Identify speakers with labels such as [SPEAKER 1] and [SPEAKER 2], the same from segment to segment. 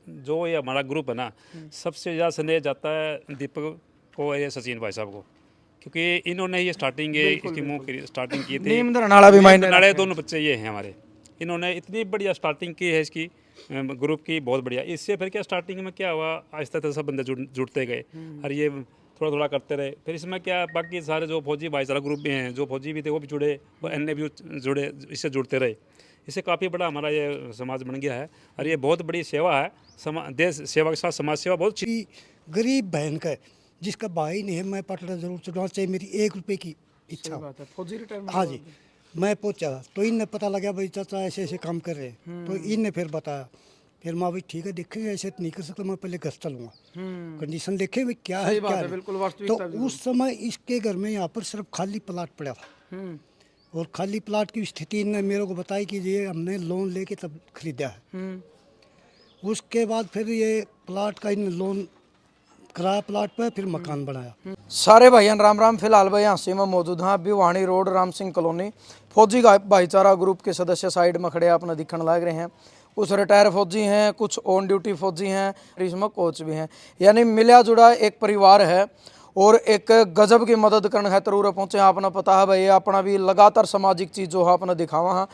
[SPEAKER 1] जो ये हमारा ग्रुप है ना, सबसे ज़्यादा स्नेह जाता है दीपक को, ये सचिन भाई साहब को, क्योंकि इन्होंने ये स्टार्टिंग इसकी मुँह की स्टार्टिंग की थी।
[SPEAKER 2] नीम धरनाड़ा भी मायने
[SPEAKER 1] नाले
[SPEAKER 2] रखते हैं।
[SPEAKER 1] दोनों बच्चे ये हैं हमारे, इन्होंने इतनी बढ़िया स्टार्टिंग की है इसकी ग्रुप की, बहुत बढ़िया। इससे फिर क्या स्टार्टिंग में क्या हुआ, आहिस्ता आहिस्ता सब बंदे जुड़ते गए और ये थोड़ा थोड़ा करते रहे। फिर इसमें क्या, बाकी सारे जो फौजी भाईचारा ग्रुप भी हैं, जो फौजी भी थे वो भी जुड़े, वो अन्य भी जुड़े, इससे जुड़ते रहे। इससे काफ़ी बड़ा हमारा ये समाज बन गया है और ये बहुत बड़ी सेवा है। देश सेवा के साथ समाज सेवा बहुत अच्छी।
[SPEAKER 3] मेरी गरीब बहन का है, जिसका भाई नहीं है, मैं पटना जरूर चढ़ाना चाहिए, मेरी 1 रुपए की इच्छा।
[SPEAKER 2] बात है, फौजी रिटायरमेंट।
[SPEAKER 3] हाँ जी, मैं पहुंचा तो इनने पता लगा भाई चाचा ऐसे ऐसे काम कर रहे हैं, तो इनने फिर बताया। फिर माँ भाई ठीक है, देखेंगे, ऐसे तो नहीं कर सकता, मैं पहले घर चलूँगा, कंडीशन देखे भाई क्या है
[SPEAKER 2] सही बात
[SPEAKER 3] क्या
[SPEAKER 2] है,
[SPEAKER 3] नहीं।
[SPEAKER 2] बिल्कुल
[SPEAKER 3] तो
[SPEAKER 2] वास्तविकता भी
[SPEAKER 3] उस समय इसके घर में यहाँ पर सिर्फ खाली प्लाट पड़ा था, और खाली प्लाट की स्थिति इनने मेरे को बताई कि ये हमने लोन लेके तब खरीदा है। उसके बाद फिर ये प्लाट का इन लोन कराया प्लाट पर, फिर मकान बनाया।
[SPEAKER 2] सारे भाइयों राम राम। फिलहाल भाई हाँसी में मौजूद हैं, अभी वाणी रोड राम सिंह कॉलोनी। फौजी भाईचारा ग्रुप के सदस्य साइड में खड़े अपना दिखने लग रहे हैं। कुछ रिटायर फौजी हैं, कुछ ऑन ड्यूटी फौजी हैं, इसमें कोच भी हैं, यानी मिला जुड़ा एक परिवार है। और एक गजब की मदद करने खातर उरे पहुँचे। आपने पता है भाई, अपना भी लगातार सामाजिक चीज़ जो है अपना दिखावा है,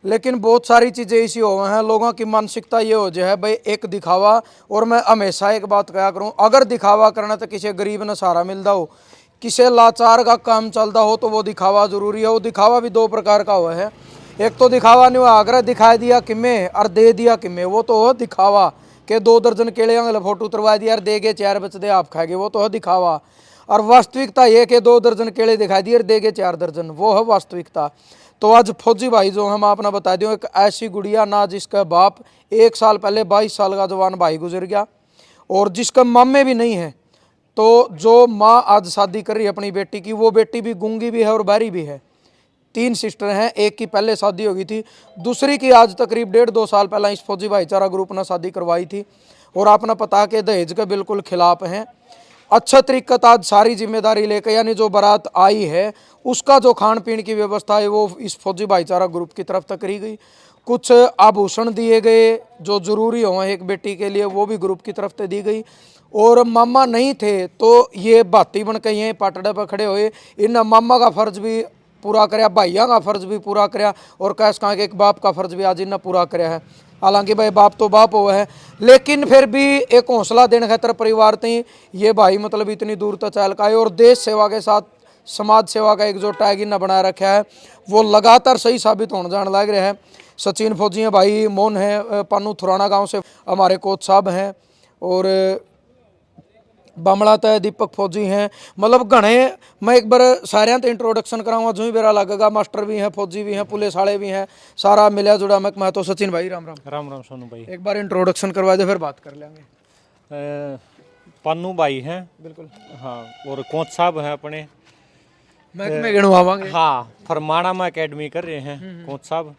[SPEAKER 2] लेकिन बहुत सारी चीज़ें ऐसी हो हैं, लोगों की मानसिकता ये हो जाए भाई एक दिखावा। और मैं हमेशा एक बात कहा करूं, अगर दिखावा करना तो किसी गरीब ने सहारा मिलता हो, किसी लाचार का काम चलता हो, तो वो दिखावा जरूरी है। वो दिखावा भी दो प्रकार का हुआ है। एक तो दिखावा नहीं हुआ आगरा दिखाई दिया कि मैं और दे दिया कि मैं, वो तो हो दिखावा के 2 दर्जन केले वाले फोटो उतरवा दिया और दे गए 4 बचते आप खाएंगे, वो तो है दिखावा। और वास्तविकता ये कि 2 दर्जन केले दिखाई दिए और दे गए 4 दर्जन, वो है वास्तविकता। तो आज फौजी भाई जो हम आपने बता दियो, एक ऐसी गुड़िया ना जिसका बाप 1 साल पहले 22 साल का जवान भाई गुजर गया, और जिसका मामे भी नहीं है, तो जो माँ आज शादी कर रही है अपनी बेटी की, वो बेटी भी गूंगी भी है और बारी भी है। 3 सिस्टर हैं, एक की पहले शादी हो गई थी, दूसरी की आज तकरीब 1.5-2 साल पहले इस फौजी भाईचारा ग्रुप ने शादी करवाई थी। और आपने पता के दहेज के बिल्कुल खिलाफ हैं। अच्छा तरीका आज सारी जिम्मेदारी लेकर, यानी जो बारात आई है उसका जो खान पीन की व्यवस्था है वो इस फौजी भाईचारा ग्रुप की तरफ तक करी गई। कुछ आभूषण दिए गए जो जरूरी हो एक बेटी के लिए, वो भी ग्रुप की तरफ से दी गई। और मामा नहीं थे तो ये बाती बन के ये पाटड़े पर खड़े हुए, इन मामा का फर्ज भी पूरा कराया, भाइयों का फर्ज भी पूरा कराया, और कैस कहा कि एक बाप का फर्ज भी आज इन्हें पूरा कराया है। हालांकि भाई बाप तो बाप हुआ है, लेकिन फिर भी एक हौसला देने खातर परिवार थी ये भाई, मतलब इतनी दूर तक चल का है। और देश सेवा के साथ समाज सेवा का एक जो टैग इन्हें बना रखा है, वो लगातार सही साबित होने जाने लग रहा है। सचिन फौजी हैं भाई, मोहन है पानू थुराना गांव से हमारे कोच साहब हैं, और बमला तय दीपक फौजी हैं, मतलब घने। मैं एक बार सारे तो इंट्रोडक्शन कराऊंगा, जो ही मेरा लगेगा, मास्टर भी हैं, फौजी भी हैं, पुलिस वाले भी हैं, सारा मिला जुड़ा मैं तो सचिन भाई राम राम।
[SPEAKER 4] राम राम सोनू भाई।
[SPEAKER 2] एक बार इंट्रोडक्शन करवा दे, फिर बात कर लेंगे।
[SPEAKER 4] पन्नू भाई हैं
[SPEAKER 2] बिल्कुल।
[SPEAKER 4] हाँ, और कोच साहब हैं अपने,
[SPEAKER 2] मैं गिनवावांगे।
[SPEAKER 4] हाँ, फरमाना में एकेडमी कर रहे हैं कोच साहब।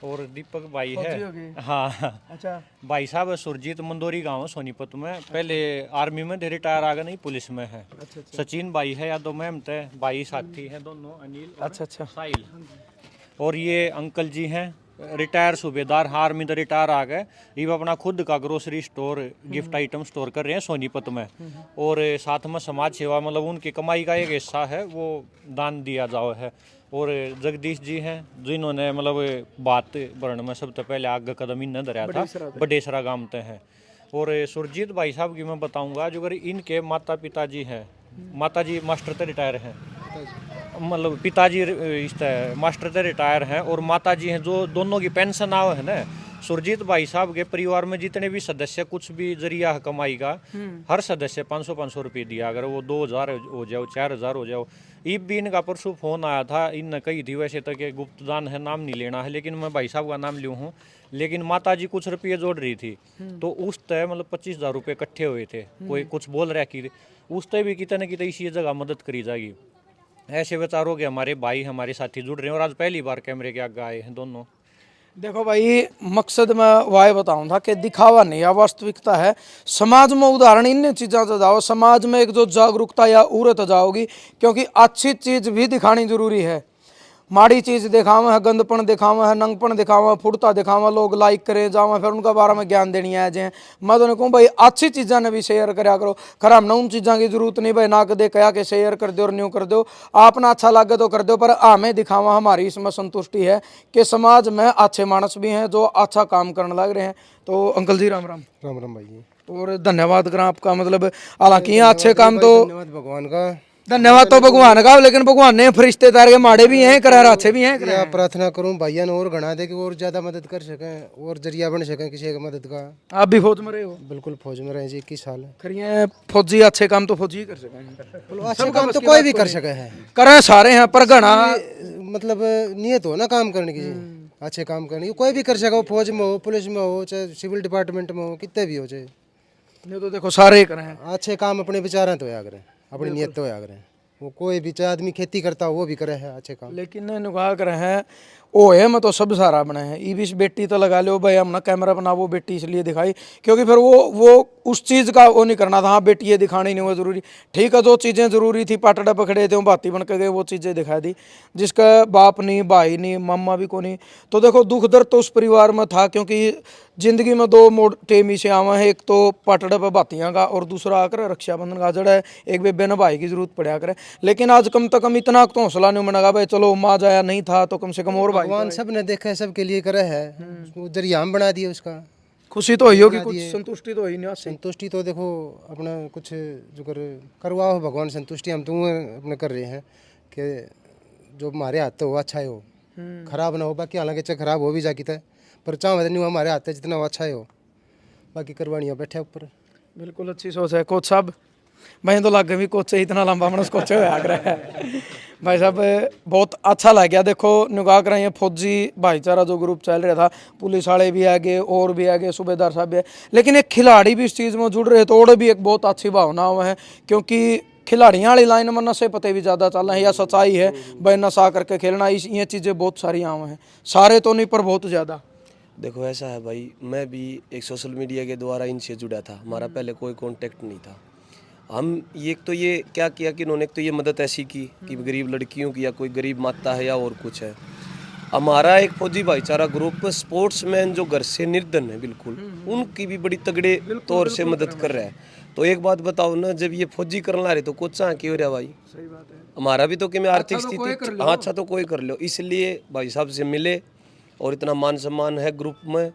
[SPEAKER 4] और दीपक भाई है, हाँ
[SPEAKER 2] अच्छा।
[SPEAKER 4] भाई साहब सुरजीत मंदोरी गांव सोनीपत में, पहले आर्मी में रिटायर आ गए, नहीं पुलिस में है।
[SPEAKER 2] अच्छा।
[SPEAKER 4] सचिन भाई है, यादव मैम थे, भाई साथी हैं दोनों, अनिल और
[SPEAKER 2] अच्छा।
[SPEAKER 4] साहिल। और ये अंकल जी हैं रिटायर सूबेदार, आर्मी में रिटायर आ गए, ये अपना खुद का grocery store, gift item store कर रहे हैं सोनीपत में। और साथ में समाज सेवा, मतलब उनकी कमाई का एक हिस्सा है वो दान दिया जाओ है। और जगदीश जी हैं जिन्होंने मतलब बात भरण में सबसे पहले आगे कदम इन्हें धरा था, बडेसरा गांव ते हैं। और सुरजीत भाई साहब की मैं बताऊंगा, जो अगर इनके माता पिता जी हैं, माता जी मास्टर से रिटायर हैं, मतलब पिताजी इस मास्टर से रिटायर हैं, और माता जी हैं जो दोनों की पेंशन आओ है ना। सुरजीत भाई साहब के परिवार में जितने भी सदस्य, कुछ भी जरिया है कमाई का, हर सदस्य 500-500 रुपये दिया, अगर वो 2000 हो जाओ, 4000 हो जाओ। ईब भी इनका परसों फोन आया था, इन कही थी वैसे तक तो गुप्त दान है, नाम नहीं लेना है, लेकिन मैं भाई साहब का नाम लूँ हूँ। लेकिन माता जी कुछ रुपये जोड़ रही थी, तो उस तय मतलब 25,000 रुपये इकट्ठे हुए थे। कोई कुछ बोल रहा कि उस तय भी कितने कितने इसी जगह मदद करी जाएगी। ऐसे विचारों के हमारे भाई हमारे साथी जुड़ रहे हैं, और आज पहली बार कैमरे के आगे आए हैं दोनों।
[SPEAKER 2] देखो भाई, मकसद में वाय बताऊं था कि दिखावा नहीं है, वास्तविकता है। समाज में उदाहरण इन चीज़ों से जाओ, समाज में एक जो जागरूकता या उरत जाओगी, क्योंकि अच्छी चीज़ भी दिखानी जरूरी है। माड़ी चीज़ दिखावा है, गंदपन दिखावा है, नंगपन दिखावा, फुड़ता दिखावा, लोग लाइक करे जावा, फिर उनका बारे में ज्ञान देनी है जे। मैं तो कहूँ भाई अच्छी चीज़ा ने भी शेयर करा करो, खराब ना उन चीज़ों की जरूरत नहीं भाई ना कदे कहा के शेयर कर दो और न्यू कर दो, आपना अच्छा लगे तो कर दो, पर हमें दिखावा हमारी इसमें संतुष्टि है कि समाज में अच्छे मानस भी हैं जो अच्छा काम करने लग रहे हैं। तो अंकल जी राम राम।
[SPEAKER 5] राम राम भाई जी।
[SPEAKER 2] और धन्यवाद करा आपका, मतलब हालांकि ये अच्छे काम तो
[SPEAKER 5] धन्यवाद भगवान का।
[SPEAKER 2] धन्यवाद तो भगवान का, लेकिन भगवान ने फरिश्ते तार के माड़े भी हैं करार अच्छे भी हैं करार।
[SPEAKER 5] या प्रार्थना करूं भाइयों ने और घना दे कि और ज्यादा मदद कर सकें और जरिया बन सकें किसी की मदद का।
[SPEAKER 2] आप भी फौज में रहे हो?
[SPEAKER 5] बिल्कुल फौज में रहे जी 21 साल।
[SPEAKER 2] करिए फौजी अच्छे काम तो फौजी ही कर सकें,
[SPEAKER 5] अच्छे काम तो कोई भी कर सके है,
[SPEAKER 2] करे सारे हैं पर घना
[SPEAKER 5] मतलब नियत हो ना काम करने की जी, अच्छे काम करने की कोई भी कर सके, वो फौज में हो, पुलिस में हो, चाहे सिविल डिपार्टमेंट में हो, कितने भी हो चाहे।
[SPEAKER 2] नहीं तो देखो सारे ही करे हैं।
[SPEAKER 5] अच्छे काम अपने विचार तो या करें, अपनी नियत तो या करें। वो कोई भी चाहे आदमी खेती करता हो वो भी करे है अच्छे काम।
[SPEAKER 2] लेकिन नुका कर हैं ओ है मैं तो सब सारा बना है ई भी बेटी तो लगा लो भाई, हम ना कैमरा बना वो बेटी इसलिए दिखाई क्योंकि फिर वो उस चीज़ का वो नहीं करना था। हाँ बेटी ये दिखानी नहीं वो जरूरी, ठीक है जो चीज़ें जरूरी थी पाटड़ा पकड़े थे वो भाती बन के गए वो चीज़ें दिखा दी, जिसका बाप नहीं भाई नहीं मम्मा भी को नहीं। तो देखो दुख दर्द तो उस परिवार में था क्योंकि जिंदगी में दो मोड़ टेमी से आवा है, एक तो पाटड़ा पर भातियाँ का और दूसरा आकर रक्षाबंधन का जड़ा है, एक बेबे ने भाई की जरूरत पड़ा करे। लेकिन आज कम से कम इतना तो हौसला नहीं मनागा भाई चलो माँ जाया नहीं था तो कम से कम और
[SPEAKER 5] भगवान सब ने देखा है, सबके लिए करे है, वो जरिया हम बना दिए उसका।
[SPEAKER 2] खुशी तो हुई होगी, कुछ संतुष्टि तो हुई नहीं आपसे?
[SPEAKER 5] संतुष्टि तो देखो अपना कुछ जो करवाओ भगवान संतुष्टि हम तो अपने कर रहे हैं कि जो हमारे हाथ तो हो अच्छा ही हो, खराब ना हो। बाकी हालांकि चाहे खराब हो भी जाती है पर चाहे नहीं हमारे हाथ जितना वो अच्छा ही हो, बाकी करवानियाँ बैठे ऊपर।
[SPEAKER 2] बिल्कुल अच्छी सोच है कोच साहब। मैं तो लग भी कोच से इतना लंबा मनस कोच आग्रह है भाई साहब, बहुत अच्छा लग गया। देखो निगाह कर फौजी भाईचारा जो ग्रुप चल रहा था, पुलिस वाले भी आगे और भी आगे सूबेदार साहब भी है, लेकिन एक खिलाड़ी भी इस चीज़ में जुड़ रहे तो और भी एक बहुत अच्छी भावना है क्योंकि खिलाड़ियों वाली लाइन में नशे पते भी ज़्यादा चल रहे हैं या सच्चाई है भाई नशा करके खेलना, इस ये चीज़ें बहुत सारी आम हैं, सारे तो नहीं पर बहुत ज़्यादा।
[SPEAKER 6] देखो ऐसा है भाई, मैं भी एक सोशल मीडिया के द्वारा इनसे जुड़ा था, हमारा पहले कोई कांटेक्ट नहीं था। हम एक तो ये क्या किया कि इन्होंने एक तो ये मदद ऐसी की कि गरीब लड़कियों की या कोई गरीब माता है या और कुछ है। हमारा एक फौजी भाईचारा ग्रुप स्पोर्ट्समैन जो घर से निर्धन है बिल्कुल, उनकी भी बड़ी तगड़े तौर से मदद कर रहा है। तो एक बात बताओ ना, जब ये फौजी करने ला रहे तो कुछ क्यों रहा भाई, हमारा भी तो कि मैं आर्थिक स्थिति हाँ अच्छा तो कोई कर लो, इसलिए भाई साहब से मिले और इतना मान सम्मान है ग्रुप में,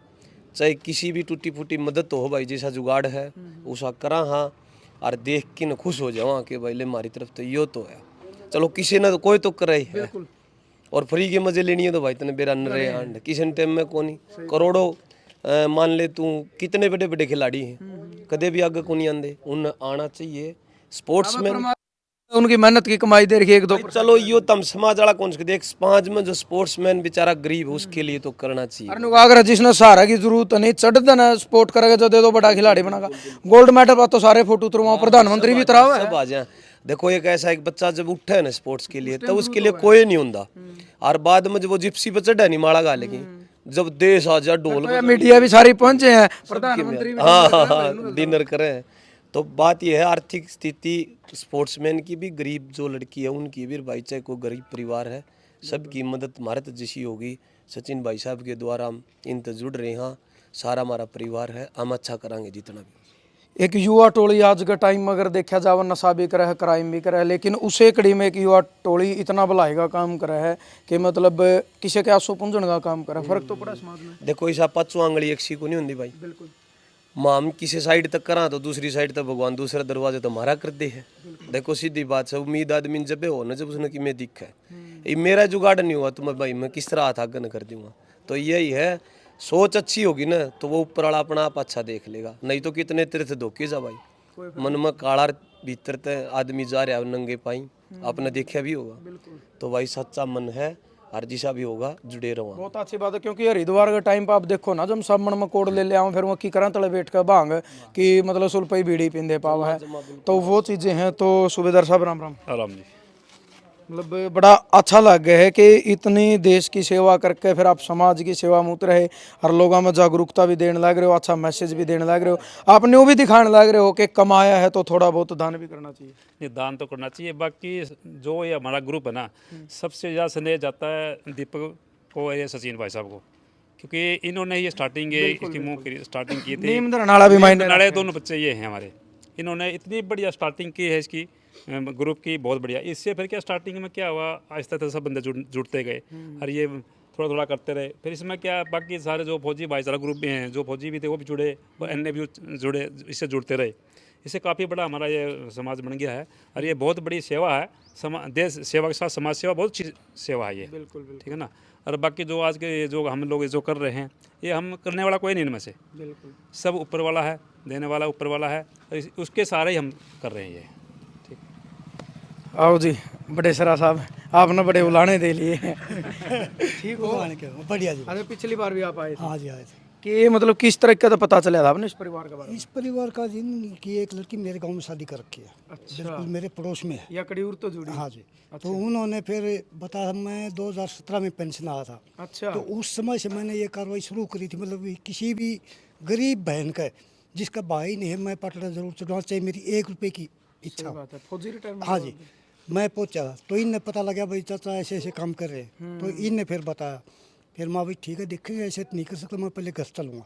[SPEAKER 6] चाहे किसी भी टूटी फूटी मदद तो हो भाई, जैसा जुगाड़ है उसका करा हाँ, और देख के न खुश हो जाओ कि भाई ले हमारी तरफ तो यो तो है, चलो किसी ने तो कोई तो करे है। और फ्री के मजे लेनी है तो भाई तने बेरा न रहे आंड किसी टाइम में कोनी करोड़ों मान ले तू कितने बड़े बड़े खिलाड़ी हैं कदे भी आगे को नहीं आंदे, उन आना चाहिए स्पोर्ट्समैन,
[SPEAKER 2] उनकी मेहनत की कमाई दे रही है एक दो।
[SPEAKER 6] चलो यो तम समाज वाला कौन से देख समाज में जो स्पोर्ट्समैन बेचारा गरीब है उसके लिए तो करना चाहिए।
[SPEAKER 2] अगर जिसने सहारा की जरूरत नहीं चढ़ देना सपोर्ट करेगा जो दे दो बड़ा खिलाड़ी बनागा, गोल्ड मेडल पर तो सारे फोटो उतरवा प्रधानमंत्री भी उतरा हुआ है।
[SPEAKER 6] सब आ जाए, देखो एक ऐसा एक बच्चा जब उठा है ना स्पोर्ट्स के लिए तब उसके लिए कोई नहीं होता, और बाद में जब वो जिप्सी पर चढ़ा नहीं माड़ा गा, लेकिन जब देश आ जाए ढोल
[SPEAKER 2] मीडिया भी सारी पहुंचे हैं, प्रधानमंत्री भी
[SPEAKER 6] हाँ डिनर करें। तो बात यह है आर्थिक स्थिति स्पोर्ट्समैन की भी, गरीब जो लड़की है उनकी भी, भाई चाहे कोई गरीब परिवार है सबकी मदद हमारे तो जैसी होगी। सचिन भाई साहब के द्वारा हम इन तो जुड़ रहे हैं, सारा हमारा परिवार है, हम अच्छा करांगे जितना भी।
[SPEAKER 2] एक युवा टोली आज के टाइम में अगर देखा जाए नशा भी करे है क्राइम भी करे है, लेकिन उसे कड़ी में एक युवा टोली इतना भलाई का काम करे है कि मतलब किसी के आंसू पूंजन का काम करे, फर्क तो पड़ा समाज में।
[SPEAKER 6] देखो ऐसा पाँचों आंगली एक सी को नहीं होती भाई,
[SPEAKER 2] बिल्कुल
[SPEAKER 6] हम किसी साइड तक करा तो दूसरी साइड तक भगवान दूसरा दरवाजा तो हमारा कर दे है। देखो सीधी बात है, उम्मीद आदमी जब हो ना जब उसने कि मैं दिख है ये मेरा जुगाड़ नहीं हुआ तो मैं भाई मैं किस तरह हाथ आगे न कर दूंगा। तो यही है, सोच अच्छी होगी ना तो वो ऊपर वाला अपना आप अच्छा देख लेगा, नहीं तो कितने तीर्थ धोखे जा भाई, मन में काला भीतर तक आदमी जा रहा है नंगे पाई, आपने देखा भी होगा। तो भाई सच्चा मन है और जिसा भी होगा जुड़े रहो।
[SPEAKER 2] बहुत अच्छी बात है क्योंकि हरिद्वार के टाइम पे आप देखो ना जब सब मन में कोड ले ले आओ फिर वो की करा तले बैठ कर भांग कि मतलब सुलपई बीड़ी पींदे पावा है, तो वो चीज़ें हैं। तो सूबेदार साहब राम राम।
[SPEAKER 1] आराम जी।
[SPEAKER 2] मतलब बड़ा अच्छा लग गया है कि इतनी देश की सेवा करके फिर आप समाज की सेवा में उतरे हर लोगों में जागरूकता भी देने लग रहे हो, अच्छा मैसेज भी देने लग रहे हो, आपने वो भी दिखाने लग रहे हो कि कमाया है तो थोड़ा बहुत दान भी करना चाहिए।
[SPEAKER 1] ये दान तो करना चाहिए। बाकी जो ये हमारा ग्रुप है ना, सबसे ज़्यादा स्नेह जाता है दीपक को, ये सचिन भाई साहब को, क्योंकि इन्होंने ये स्टार्टिंग स्कीमों की स्टार्टिंग की थी।
[SPEAKER 2] नीम धरने वाला भी मायने
[SPEAKER 1] नीम धरने
[SPEAKER 2] रखता है।
[SPEAKER 1] दोनों बच्चे ये हैं हमारे, इन्होंने इतनी बढ़िया स्टार्टिंग की है इसकी ग्रुप की, बहुत बढ़िया। इससे फिर क्या स्टार्टिंग में क्या हुआ, आहिस्ता आहिस्ता सब बंदे जुड़ते गए और ये थोड़ा थोड़ा करते रहे। फिर इसमें क्या, बाकी सारे जो फौजी भाईचारा ग्रुप भी हैं, जो फौजी भी थे वो भी जुड़े, और अन्य भी जुड़े, इससे जुड़ते रहे। इससे काफ़ी बड़ा हमारा ये समाज बन गया है और ये बहुत बड़ी सेवा है। देश सेवा के साथ समाज सेवा बहुत अच्छी सेवा है ये,
[SPEAKER 2] बिल्कुल
[SPEAKER 1] ठीक है ना। और बाकी जो आज के जो हम लोग जो कर रहे हैं, ये हम करने वाला कोई नहीं इनमें से,
[SPEAKER 2] बिल्कुल।
[SPEAKER 1] सब ऊपर वाला है, देने वाला ऊपर वाला है, और उसके सहारे ही हम कर रहे हैं ये।
[SPEAKER 2] आओ जी बडेसरा साहब, आपने बड़े उलाने दे लिए ठीक हो।
[SPEAKER 3] बढ़िया जी।
[SPEAKER 2] अरे पिछली बार भी आप आए थे
[SPEAKER 3] हाँ जी आए थे।
[SPEAKER 2] कि मतलब किस तरह का तो पता चला था आपने इस परिवार के बारे में?
[SPEAKER 3] इस परिवार का की एक लड़की मेरे गांव में शादी कर रखी है,
[SPEAKER 2] अच्छा।
[SPEAKER 3] बिल्कुल मेरे पड़ोस में है।
[SPEAKER 2] या कड़ीूर तो जुड़ी?
[SPEAKER 3] हाँ जी। तो उन्होंने फिर बताया, मैं 2017 में पेंशन आया था,
[SPEAKER 2] अच्छा।
[SPEAKER 3] तो उस समय से मैंने ये कार्रवाई शुरू करी थी। मतलब किसी भी गरीब बहन का जिसका भाई नहीं है, मैं पटना जरूर चढ़ाना चाहिए, मेरी 1 रुपये की इच्छा।
[SPEAKER 2] बात है, फौजी रिटायरमेंट।
[SPEAKER 3] हाँ जी। मैं पहुंचा तो इनने पता लगा भाई चाचा ऐसे ऐसे काम कर रहे हैं, तो इनने फिर बताया। फिर माँ भाई ठीक है, देखेंगे, ऐसे तो नहीं कर सकता, मैं पहले घर चलूँगा,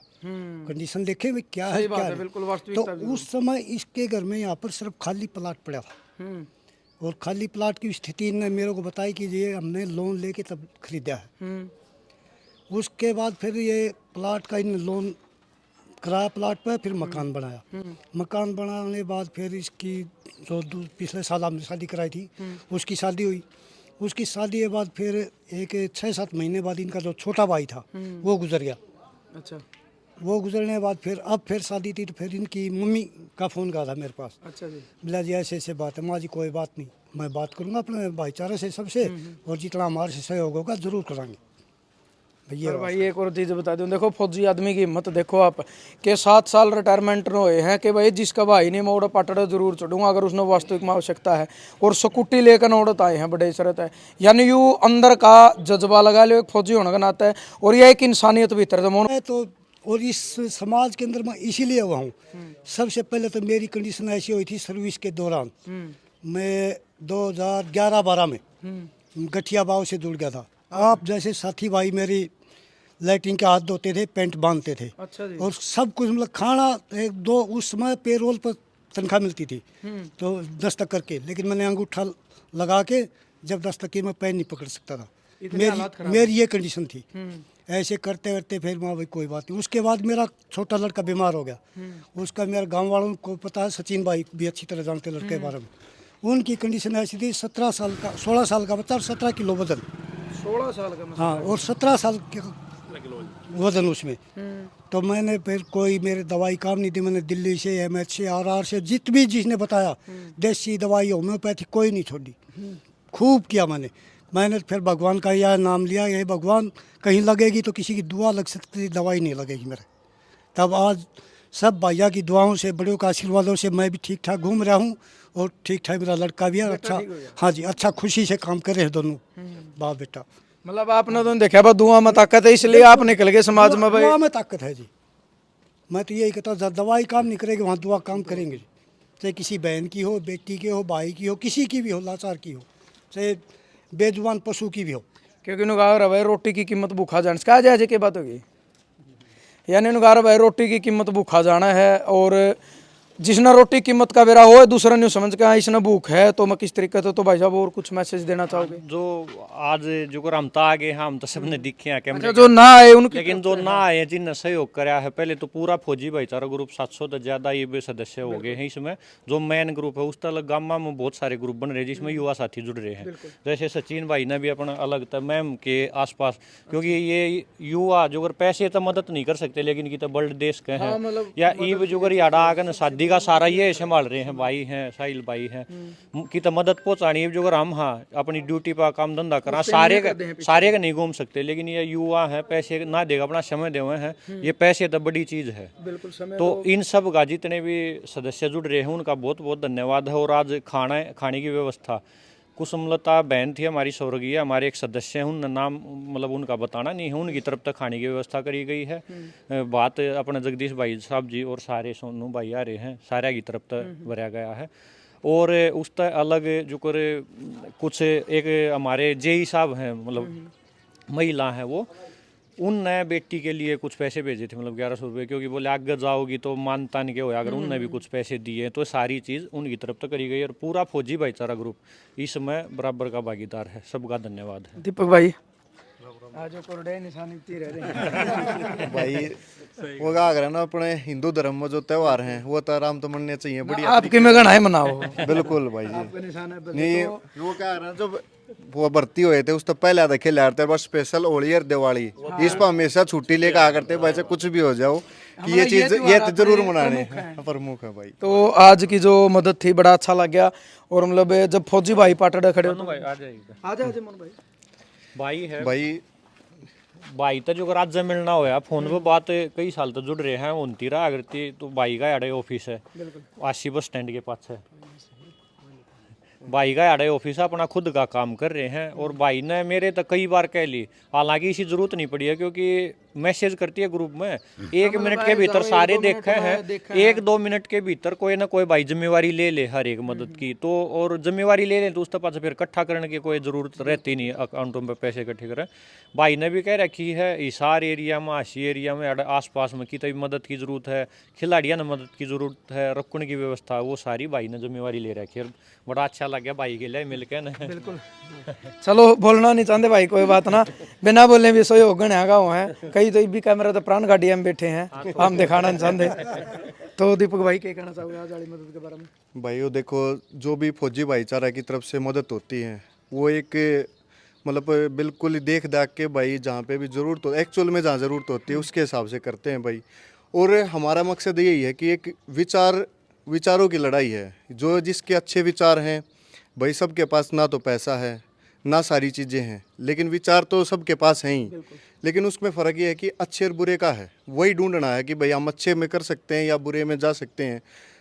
[SPEAKER 3] कंडीशन देखें भाई क्या है क्या
[SPEAKER 2] है,
[SPEAKER 3] नहीं।
[SPEAKER 2] बिल्कुल
[SPEAKER 3] तो
[SPEAKER 2] वास्तविकता भी।
[SPEAKER 3] उस समय इसके घर में यहाँ पर सिर्फ खाली प्लाट पड़ा था, और खाली प्लाट की स्थिति इनने मेरे को बताई कि ये हमने लोन लेके तब खरीदा है। उसके बाद फिर ये प्लाट का इन लोन किराया प्लाट पर, फिर मकान बनाया। मकान बनाने के बाद फिर इसकी जो पिछले साल हमने शादी कराई थी, उसकी शादी हुई। उसकी शादी के बाद फिर एक 6-7 महीने बाद इनका जो छोटा भाई था वो गुजर गया।
[SPEAKER 2] अच्छा
[SPEAKER 3] वो गुजरने के बाद फिर शादी थी, तो फिर इनकी मम्मी का फ़ोन गया था मेरे पास।
[SPEAKER 2] अच्छा जी।
[SPEAKER 3] बोला जी ऐसे ऐसे बात है। माँ जी कोई बात नहीं, मैं बात करूँगा अपने भाईचारे से सबसे, और जितना हमारे से सहयोग होगा ज़रूर कराएंगे भैया।
[SPEAKER 2] पर भाई एक और चीज़ बता दूं, देखो फौजी आदमी की हिम्मत देखो आप, के 7 साल रिटायरमेंट में हुए हैं कि भाई जिसका भाई नहीं मैं उड़ा पटड़ा जरूर चढ़ूंगा अगर उसने वास्तविक में आवश्यकता है, और स्कूटी लेकर उड़त आए हैं, बड़े शरत है। यानी यू अंदर का जज्बा लगा लो एक फौजी होने का नाता है, और यह एक इंसानियत भीतर है।
[SPEAKER 3] मैं तो और इस समाज के अंदर मैं इसीलिए हुआ हूँ। सबसे पहले तो मेरी कंडीशन ऐसी हुई थी सर्विस के दौरान, मैं 2011-12 में गठिया बाव से जुड़ गया था। आप जैसे साथी भाई मेरी लैट्रिन के हाथ धोते थे, पेंट बांधते थे।
[SPEAKER 2] अच्छा जी।
[SPEAKER 3] और सब कुछ मतलब खाना 1-2 उस समय पेरोल पर तनख्वाह मिलती थी, तो 10 तक करके, लेकिन मैंने अंगूठा लगा के जब 10 तक की मैं पेन नहीं पकड़ सकता था। मेरी ये कंडीशन थी। ऐसे करते करते फिर माँ भाई कोई बात नहीं। उसके बाद मेरा छोटा लड़का बीमार हो गया, उसका मेरे गांव वालों को पता है, सचिन भाई भी अच्छी तरह जानते लड़के के बारे में। उनकी कंडीशन ऐसी थी, 17 साल का 16 साल का बच्चा और 17 किलो वजन।
[SPEAKER 2] 16 साल का?
[SPEAKER 3] हाँ, और 17 साल के वजन उसमें। तो मैंने फिर कोई मेरे दवाई काम नहीं दी, मैंने दिल्ली से, MH से, RR से, जितनी जिसने बताया, देसी दवाई होम्योपैथी कोई नहीं छोड़ी। खूब किया मैंने फिर भगवान का यह नाम लिया, ये भगवान कहीं लगेगी तो किसी की दुआ लग सकती, दवाई नहीं लगेगी मेरे। तब आज सब भैया की दुआओं से, बड़ों का आशीर्वादों से मैं भी ठीक ठाक घूम रहा हूँ, और ठीक ठाक मेरा लड़का भी है। अच्छा, हाँ जी, अच्छा खुशी से काम कर रहे हैं दोनों बाप बेटा।
[SPEAKER 2] मतलब आपने तो देखा बा दुआ में ताकत है, इसलिए आप निकल गए समाज में भाई।
[SPEAKER 3] दुआ में ताकत है जी। मैं तो यही कहता हूँ, दवाई काम नहीं करेगी, वहाँ दुआ काम करेंगे। चाहे किसी बहन की हो, बेटी की हो, भाई की हो, किसी की भी हो, लाचार की हो, चाहे बेजुबान पशु की भी हो।
[SPEAKER 2] क्योंकि नुगार भाई रोटी की कीमत भूखा जाने से कहा जाए की बात होगी। यानी नुगार भाई रोटी की कीमत भूखा जाना है, और जिसने रोटी कीमत का बेरा हो दूसरा नहीं समझ के इसने भूख है, तो मैं किस तरीके से, तो भाई साहब और कुछ मैसेज देना चाहोगे?
[SPEAKER 4] जो आज जो हम तो आगे हम तो सबने दिखे हैं कैमरे,
[SPEAKER 2] अच्छा, जो ना आए उनकी,
[SPEAKER 4] लेकिन जो ना आए जिनने सहयोग कराया है, पहले तो पूरा फौजी भाईचारा ग्रुप 700 तो ज्यादा ये भी सदस्य हो गए हैं इसमें। जो मेन ग्रुप है, उस तरह गामा में बहुत सारे ग्रुप बन रहे हैं जिसमें युवा साथी जुड़ रहे हैं। जैसे सचिन भाई ने भी अपना अलग था मैम के आसपास, क्योंकि ये युवा जो अगर पैसे तो मदद नहीं कर सकते, लेकिन की तो बल्ड देश के हैं, या ईब जो अगर याडा आगन शादी का सारा ये संभाल रहे हैं, भाई हैं, साहिल भाई हैं, की तो मदद पहुंचानी है। जो अगर हम हाँ अपनी ड्यूटी पर काम धंधा करा, सारे का नहीं घूम सकते, लेकिन ये युवा है, पैसे ना देगा, अपना समय दे हुए हैं, ये पैसे तो बड़ी चीज है। तो इन सब का जितने भी सदस्य जुड़ रहे हैं उनका बहुत बहुत धन्यवाद है। और आज खाने की व्यवस्था कुसुमलता बहन थी हमारी स्वर्गीय, हमारे एक सदस्य हैं, उन नाम मतलब उनका बताना नहीं है, उनकी तरफ तक खाने की व्यवस्था करी गई है। बात अपने जगदीश भाई साहब जी और सारे सोनू भाई आ रहे हैं, सारे की तरफ तक भरा गया है। और उस तक अलग जो कर कुछ एक हमारे जेई साहब हैं, मतलब महिला हैं, वो उनने बेटी के लिए कुछ पैसे भेजे थे, मतलब 1100 रुपये, क्योंकि बोले आगे जाओगी तो मानता नहीं के हो, अगर उनने भी कुछ पैसे दिए तो सारी चीज़ उनकी तरफ तो करी गई। और पूरा फौजी भाईचारा ग्रुप इसमें बराबर का भागीदार है। सबका धन्यवाद है।
[SPEAKER 2] दीपक भाई आज कोरडे निशानी ती रह रहे हैं
[SPEAKER 7] भाई वो क्या कर ना, अपने हिंदू धर्म में जो त्योहार हैं वो तो आराम तो मनने चाहिए बढ़िया।
[SPEAKER 2] आपके में गणा है मनाओ
[SPEAKER 7] बिल्कुल भाई जी।
[SPEAKER 2] आपका निशान है
[SPEAKER 7] नहीं वो क्या कर जब वो भर्ती हुए थे उस तो पहले आधा खेल रहे थे, बस स्पेशल होली और दिवाली इस पर हमेशा छुट्टी लेकर आ करते भाई से कुछ भी हो जाओ कि ये चीज ये तो जरूर मनाने प्रमुख है भाई।
[SPEAKER 2] तो आज की जो मदद थी बड़ा अच्छा लग गया। और मतलब जब फौजी भाई पाटड़ा खड़े हो
[SPEAKER 4] भाई आ जाएगा,
[SPEAKER 2] आ जाए मन भाई
[SPEAKER 4] भाई है
[SPEAKER 7] भाई
[SPEAKER 4] तो जो राज्य मिलना होया फोन पे बात कई साल तो जुड़ रहे हैं, उनती रहा करती। तो भाई का आड़े ऑफिस है आशी बस स्टैंड के पास है, भाई का आड़े ऑफिस है, अपना खुद का काम कर रहे हैं। और भाई ने मेरे तो कई बार कह ली, हालांकि इसी जरूरत नहीं पड़ी है क्योंकि मैसेज करती है ग्रुप में, 1 मिनट के भीतर सारे देखे हैं, 1-2 मिनट के भीतर कोई ना कोई भाई जिम्मेवारी ले ले हर एक मदद की। तो और जिम्मेवारी ले लें तो उसके पास फिर इकट्ठा करने की कोई ज़रूरत रहती नहीं, अकाउंटों में पैसे इकट्ठे करें। भाई ने भी कह रखी है हिसार एरिया में, आशी एरिया में, आसपास में की मदद की ज़रूरत है, खिलाड़ियों ने मदद की ज़रूरत है, रखने की व्यवस्था, वो सारी भाई ने जिम्मेवारी ले रखी है। बड़ा अच्छा लग गया भाई के लिए मिल के ना।
[SPEAKER 2] बिल्कुल चलो बोलना नहीं चाहते भाई कोई बात ना, बिना बोलने भी सोई होगन है गाँव है कई तो भी कैमरा तो प्राण गाड़ी में बैठे हैं, हम दिखाना नहीं चाहते। तो दीपक भाई क्या कहना चाहोगे आज वाली मदद के बारे में?
[SPEAKER 7] भाई वो देखो जो भी फौजी भाईचारा की तरफ से मदद होती है वो एक मतलब बिल्कुल ही देख दाख के भाई जहाँ पे भी ज़रूरत हो एक्चुअल में जहाँ ज़रूरत होती है उसके हिसाब से करते हैं भाई। और हमारा मकसद यही है कि एक विचारों की लड़ाई है, जो जिसके अच्छे विचार हैं भाई सबके पास ना तो पैसा है ना सारी चीज़ें हैं, लेकिन विचार तो सबके पास हैं ही, लेकिन उसमें फ़र्क ये है कि अच्छे और बुरे का है, वही ढूंढना है कि भाई हम अच्छे में कर सकते हैं या बुरे में जा सकते हैं।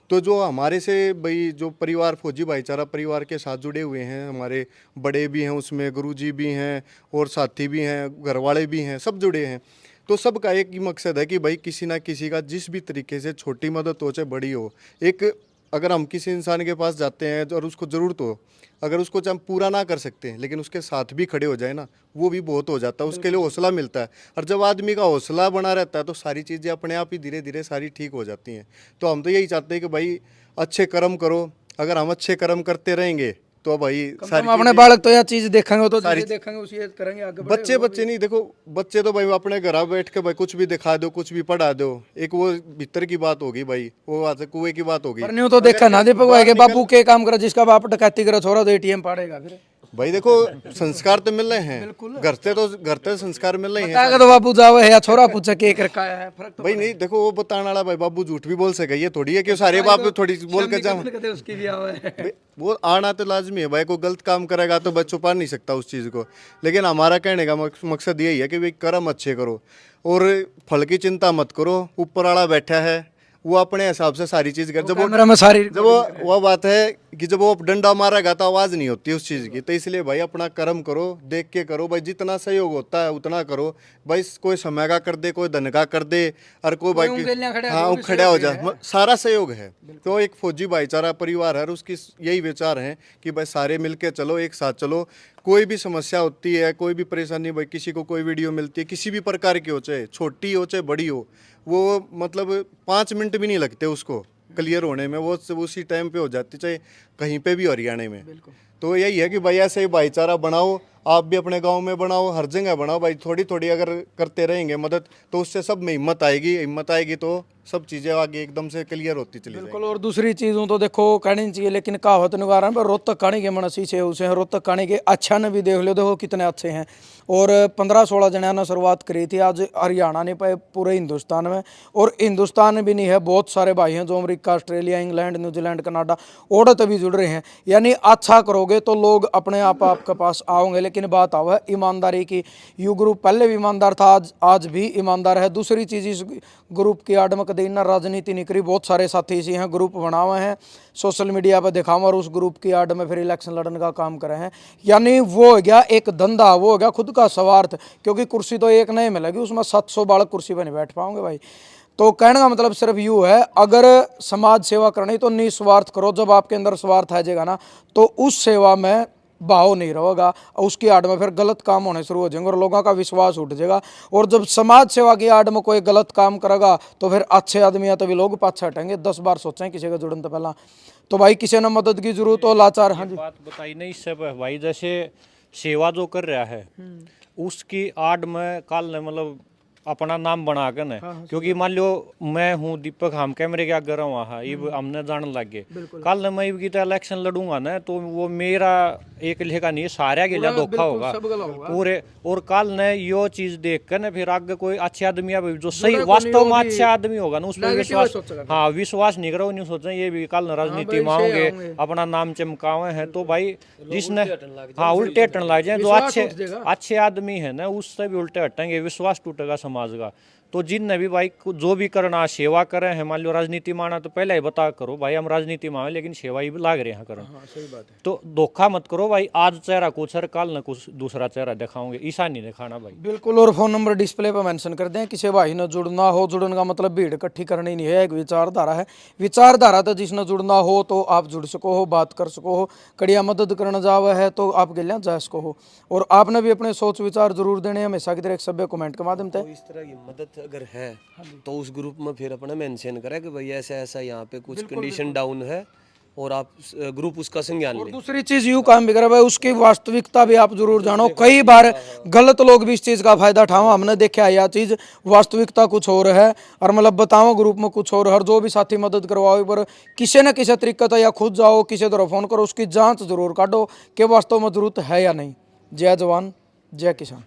[SPEAKER 7] तो जो हमारे से भाई जो परिवार फौजी भाईचारा परिवार के साथ जुड़े हुए हैं, हमारे बड़े भी हैं उसमें, गुरुजी भी हैं और साथी भी हैं, घर वाले भी हैं, सब जुड़े हैं। तो सबका एक ही मकसद है कि भाई किसी ना किसी का जिस भी तरीके से छोटी मदद हो चाहे बड़ी हो, एक अगर हम किसी इंसान के पास जाते हैं और उसको ज़रूरत हो, अगर उसको हम पूरा ना कर सकते हैं लेकिन उसके साथ भी खड़े हो जाए ना, वो भी बहुत हो जाता है, उसके लिए हौसला मिलता है। और जब आदमी का हौसला बना रहता है तो सारी चीज़ें अपने आप ही धीरे धीरे सारी ठीक हो जाती हैं। तो हम तो यही चाहते हैं कि भाई अच्छे कर्म करो, अगर हम अच्छे कर्म करते रहेंगे तो भाई सारी
[SPEAKER 2] अपने बालक तो यह चीज देखेंगे तो सारी देखेंगे उसी करेंगे आगे
[SPEAKER 7] बच्चे नहीं देखो, बच्चे तो भाई अपने घर बैठ के भाई कुछ भी दिखा दो, कुछ भी पढ़ा दो, एक वो भीतर की बात होगी भाई, वो बात है कुएं की बात होगी।
[SPEAKER 2] पर न्यू तो देखा ना दीपक भाई के बापू के काम करे, जिसका बाप डकैती करे छोरा तो एटीएम पाड़ेगा फिर
[SPEAKER 7] भाई देखो संस्कार तो मिल रहे हैं घर से संस्कार मिल रहे हैं।
[SPEAKER 2] तो बापू जावे है या छोरा पूछे के रखा है फर्क तो
[SPEAKER 7] भाई नहीं देखो वो बताने वाला भाई बाबू झूठ भी बोल सके, ये थोड़ी है कि सारे बाप थोड़ी बोल के जा,
[SPEAKER 2] उसकी भी आवे
[SPEAKER 7] वो आना तो लाजमी है भाई, कोई गलत काम करेगा तो भाई छुपा नहीं सकता उस चीज़ को। लेकिन हमारा कहने का मकसद यही है कि भाई कर्म अच्छे करो और फल की चिंता मत करो, ऊपर वाला बैठा है वो अपने हिसाब से सारी चीज़ कर। जब वो बात है कि जब वो डंडा मारेगा तो आवाज़ नहीं होती उस चीज़ की, तो इसलिए भाई अपना कर्म करो, देख के करो भाई, जितना सहयोग होता है उतना करो भाई, कोई समय का कर दे, कोई धन का कर दे, और कोई भाई हाँ खड़ा हो जाए, सारा सहयोग है। तो एक फौजी भाईचारा परिवार है और उसकी यही विचार है कि भाई सारे मिलके चलो, एक साथ चलो, कोई भी समस्या होती है, कोई भी परेशानी भाई, किसी को कोई वीडियो मिलती है किसी भी प्रकार की हो, चाहे छोटी हो चाहे बड़ी हो, वो मतलब 5 मिनट भी नहीं लगते उसको क्लियर होने में, वो उसी टाइम पे हो जाती, चाहे कहीं पे भी हरियाणा में। तो यही है कि भाई ऐसे ही भाईचारा बनाओ, आप भी अपने गांव में बनाओ, हर जगह बनाओ भाई, थोड़ी थोड़ी अगर करते रहेंगे मदद तो उससे सब में हिम्मत आएगी तो सब चीज़ें आगे एकदम से क्लियर होती चली
[SPEAKER 2] बिल्कुल। और दूसरी चीज़ों तो देखो कहनी नहीं चाहिए, लेकिन कहावत निवारण पर रोहतक कहानी के मनसी से उसे रोहतक कहानी के अच्छा ने भी देख लो, देखो कितने अच्छे हैं। और 15-16 जने ने शुरुआत करी थी, आज हरियाणा नहीं पाए पूरे हिंदुस्तान में, और हिंदुस्तान भी नहीं है, बहुत सारे भाई हैं जो America, Australia, England, New Zealand, Canada औरत भी जुड़े जुड़ रहे हैं। यानी अच्छा करोगे तो लोग अपने आप आपके पास आओगे। लेकिन बात आवा है ईमानदारी की। यू ग्रुप पहले भी ईमानदार था, आज भी ईमानदार है। दूसरी चीज़, इस ग्रुप की आड़ में कदी ना राजनीति नहीं करी। बहुत सारे साथी इसी हैं, ग्रुप बना हुए हैं, सोशल मीडिया पर दिखावा और उस ग्रुप की आड़ में फिर इलेक्शन लड़ने का काम करे हैं। यानी वो हो गया एक धंधा, वो हो गया खुद का स्वार्थ। क्योंकि कुर्सी तो एक नहीं मिलेगी, उसमें 700 बालक कुर्सी पर नहीं बैठ पाओगे भाई। तो कहने का मतलब सिर्फ यूँ है, अगर समाज सेवा करनी तो निस्वार्थ करो। जब आपके अंदर स्वार्थ आ जाएगा ना, तो उस सेवा में भाव नहीं रहेगा, उसकी आड़ में फिर गलत काम होने शुरू हो जाएंगे और लोगों का विश्वास उठ जाएगा। और जब समाज सेवा की आड़ में कोई गलत काम करेगा तो फिर अच्छे आदमी तभी लोग पाछे हटेंगे। 10 बार सोचें किसी का जुड़न तो पहला। तो भाई किसी ने मदद की जरूरत हो, लाचार, हाँ जी
[SPEAKER 4] बात बताई नहीं इससे भाई, जैसे सेवा जो कर रहा है उसकी आड़ में कल ने मतलब अपना नाम बना कर न, क्योंकि मान लो मैं हूँ दीपक, हम कैमरे के आगे रहा वहाँ, ये हमने जान लग गए। कल मैं की तो इलेक्शन लड़ूंगा ना, तो वो मेरा एक लेखा नहीं, सारा के लिए धोखा होगा पूरे। और कल ने यो चीज देख कर ना फिर आगे कोई अच्छे आदमी जो सही वास्तव में अच्छा आदमी होगा ना, उस पर विश्वास, हाँ विश्वास नहीं करो, नहीं सोचना ये भी कल राजनीति में आओगे अपना नाम चमकावे हैं। तो भाई जिसने हाँ उल्टे हटने लग जाए, जो अच्छे आदमी है ना उससे भी उल्टे हटेंगे, विश्वास टूटेगा समाज का। तो जिनने भी भाई जो भी करना, सेवा करें है, मान लो राजनीति में आना तो पहले ही बता करो भाई हम राजनीति में आए लेकिन सेवा ही लाग रहे हैं करें।
[SPEAKER 2] हाँ, सही बात है।
[SPEAKER 4] तो धोखा मत करो भाई, आज चेहरा कुछ है कल न कुछ दूसरा चेहरा दिखाओगे, ऐसा नहीं दिखाना भाई।
[SPEAKER 2] बिल्कुल। और फोन नंबर डिस्प्ले पर मेंशन कर दें, किसी भाई ने जुड़ना हो, जुड़ने का मतलब भीड़ इकट्ठी करनी नहीं है, एक विचारधारा है। विचारधारा तो जिसने जुड़ना हो तो आप जुड़ सको हो, बात कर सको हो, कड़िया मदद करना जावा है तो आप गलियाँ जा सको हो। और आपने भी अपने सोच विचार जरूर देने, हमेशा की तरह एक सभ्य कमेंट के माध्यम से।
[SPEAKER 6] तो इस तरह की मदद अगर है तो उस ग्रुप में फिर अपना मेंशन करें कि भाई ऐसा ऐसा यहाँ पे कुछ कंडीशन डाउन है और आप ग्रुप उसका संज्ञान लें।
[SPEAKER 2] दूसरी चीज यूं काम भी करे भाई, उसकी वास्तविकता भी आप जरूर जानो। कई बार गलत लोग भी इस चीज का फायदा उठाओ, हमने देखा है यह चीज, वास्तविकता कुछ और है और मतलब बताओ ग्रुप में कुछ और। हर जो भी साथी मदद करवाओ पर किसी न किसी तरीके से या खुद जाओ किसी तरह फोन करो, उसकी जांच जरूर काटो कि वास्तव में जरूरत है या नहीं। जय जवान जय किसान।